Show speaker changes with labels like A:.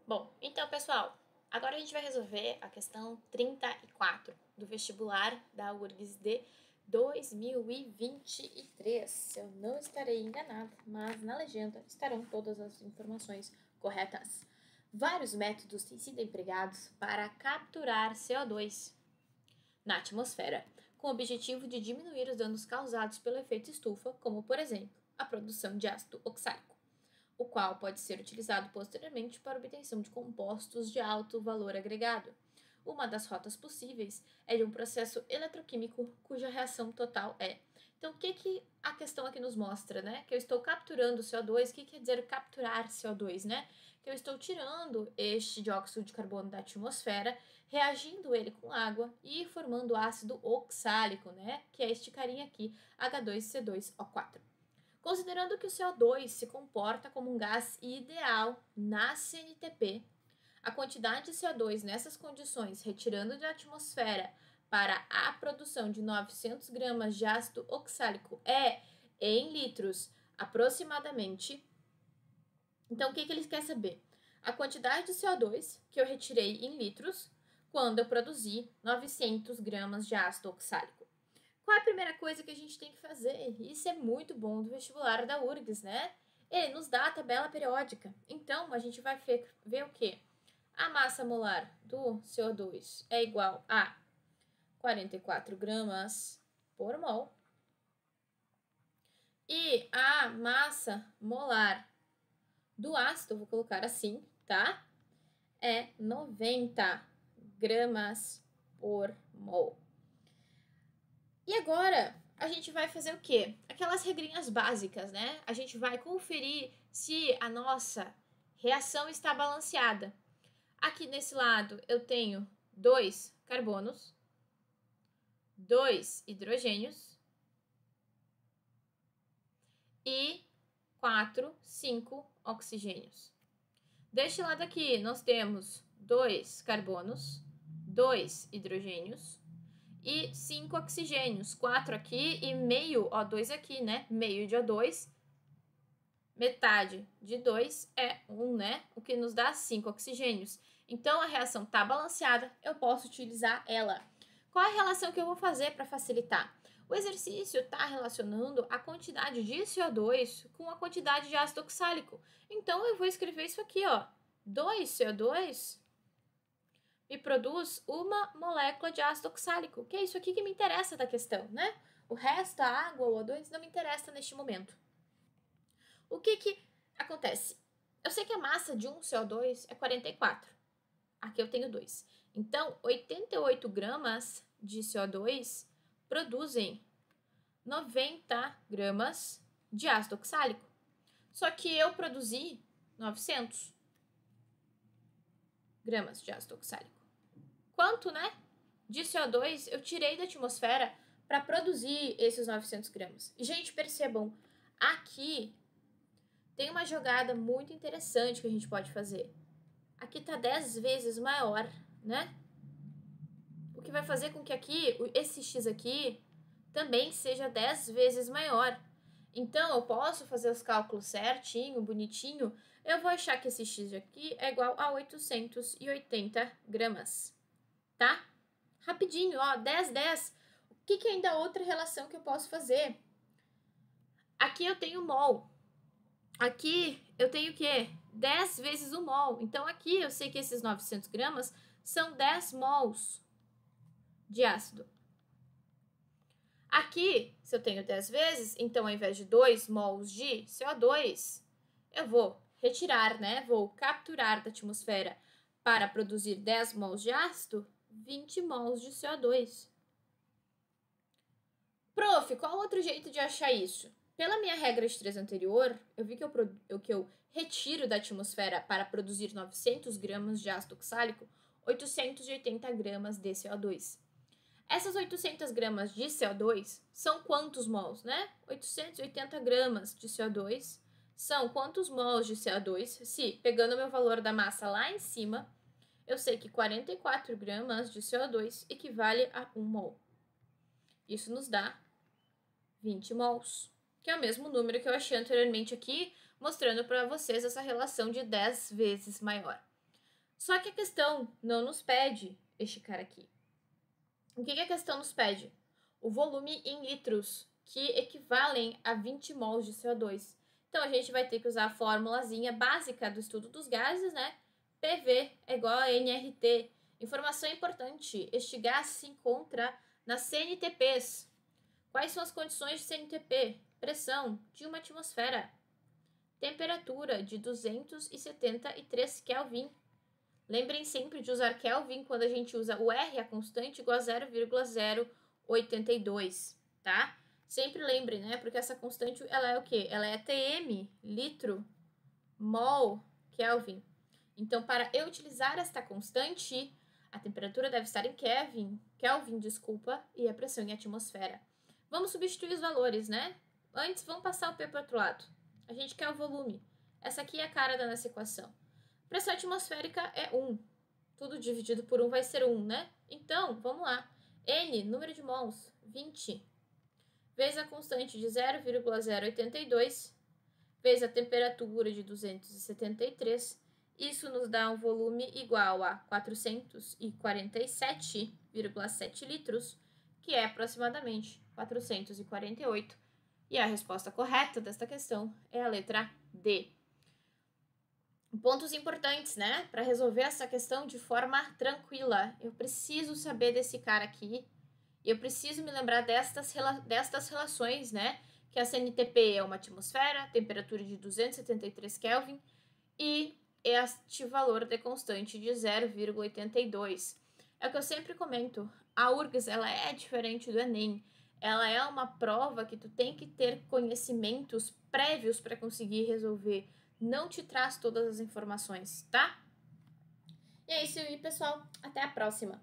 A: Bom, então, pessoal, agora a gente vai resolver a questão 34 do vestibular da URGS de 2023. Se eu não estarei enganada, mas na legenda estarão todas as informações corretas. Vários métodos têm sido empregados para capturar CO2 na atmosfera, com o objetivo de diminuir os danos causados pelo efeito estufa, como, por exemplo, a produção de ácido oxálico, o qual pode ser utilizado posteriormente para obtenção de compostos de alto valor agregado. Uma das rotas possíveis é de um processo eletroquímico cuja reação total é. Então, o que a questão aqui nos mostra, né? Que eu estou capturando CO2, o que quer dizer capturar CO2, né? Que eu estou tirando este dióxido de carbono da atmosfera, reagindo ele com água e formando ácido oxálico, né? Que é este carinha aqui, H2C2O4. Considerando que o CO2 se comporta como um gás ideal na CNTP, a quantidade de CO2 nessas condições, retirando da atmosfera para a produção de 900 gramas de ácido oxálico é em litros aproximadamente. Então, o que ele quer saber? A quantidade de CO2 que eu retirei em litros quando eu produzi 900 gramas de ácido oxálico. Qual é a primeira coisa que a gente tem que fazer? Isso é muito bom do vestibular da URGS, né? Ele nos dá a tabela periódica. Então, a gente vai ver o quê? A massa molar do CO2 é igual a 44 gramas por mol. E a massa molar do ácido, vou colocar assim, tá? É 90 gramas por mol. E agora, a gente vai fazer o quê? Aquelas regrinhas básicas, né? A gente vai conferir se a nossa reação está balanceada. Aqui nesse lado, eu tenho 2 carbonos, 2 hidrogênios e 5 oxigênios. Deste lado aqui, nós temos 2 carbonos, 2 hidrogênios e 5 oxigênios. 4 aqui e meio O2 aqui, né? Meio de O2. Metade de 2 é 1, né? O que nos dá 5 oxigênios. Então, a reação está balanceada, eu posso utilizar ela. Qual é a relação que eu vou fazer para facilitar? O exercício está relacionando a quantidade de CO2 com a quantidade de ácido oxálico. Então, eu vou escrever isso aqui, ó. 2 CO2 me produz uma molécula de ácido oxálico, que é isso aqui que me interessa da questão, né? O resto, a água, o O2, não me interessa neste momento. O que acontece? Eu sei que a massa de um CO2 é 44. Aqui eu tenho 2. Então, 88 gramas de CO2 produzem 90 gramas de ácido oxálico. Só que eu produzi 900 gramas de ácido oxálico. Quanto, né, de CO2 eu tirei da atmosfera para produzir esses 900 gramas? E, gente, percebam, aqui tem uma jogada muito interessante que a gente pode fazer. Aqui está 10 vezes maior, né? O que vai fazer com que aqui, esse x aqui, também seja 10 vezes maior. Então, eu posso fazer os cálculos certinho, bonitinho. Eu vou achar que esse x aqui é igual a 880 gramas, tá? Rapidinho, ó, 10, 10. O que é ainda outra relação que eu posso fazer? Aqui eu tenho mol. Aqui eu tenho o quê? 10 vezes o mol. Então, aqui eu sei que esses 900 gramas são 10 mols de ácido. Aqui, se eu tenho 10 vezes, então ao invés de 2 mols de CO2, eu vou retirar, né? Vou capturar da atmosfera para produzir 10 mols de ácido, 20 mols de CO2. Prof, qual outro jeito de achar isso? Pela minha regra de 3 anterior, eu vi que eu retiro da atmosfera para produzir 900 gramas de ácido oxálico, 880 gramas de CO2. Essas 800 gramas de CO2 são quantos mols, né? 880 gramas de CO2 são quantos mols de CO2? Se, pegando o meu valor da massa lá em cima, eu sei que 44 gramas de CO2 equivale a 1 mol. Isso nos dá 20 mols, que é o mesmo número que eu achei anteriormente aqui, mostrando para vocês essa relação de 10 vezes maior. Só que a questão não nos pede este cara aqui. O que a questão nos pede? O volume em litros, que equivalem a 20 mols de CO2. Então, a gente vai ter que usar a formulazinha básica do estudo dos gases, né? PV é igual a nRT. Informação importante, este gás se encontra nas CNTPs. Quais são as condições de CNTP? Pressão de uma atmosfera. Temperatura de 273 Kelvin. Lembrem sempre de usar Kelvin quando a gente usa o R, a constante, igual a 0,082, tá? Sempre lembre, né? Porque essa constante, ela é o quê? Ela é TM, litro, mol, Kelvin. Então, para eu utilizar esta constante, a temperatura deve estar em Kelvin, e a pressão em atmosfera. Vamos substituir os valores, né? Antes, vamos passar o P para o outro lado. A gente quer o volume. Essa aqui é a cara da nossa equação. Pressão atmosférica é 1. Tudo dividido por 1 vai ser 1, né? Então, vamos lá. N, número de mols, 20. Vezes a constante de 0,082, vezes a temperatura de 273. Isso nos dá um volume igual a 447,7 litros, que é aproximadamente 448. E a resposta correta desta questão é a letra D. Pontos importantes, né? Para resolver essa questão de forma tranquila. Eu preciso saber desse cara aqui. E eu preciso me lembrar destas relações, né? Que a CNTP é uma atmosfera, temperatura de 273 Kelvin e este valor de constante de 0,82. É o que eu sempre comento. A URGS, ela é diferente do Enem. Ela é uma prova que tu tem que ter conhecimentos prévios para conseguir resolver. Não te traz todas as informações, tá? E é isso aí, pessoal. Até a próxima!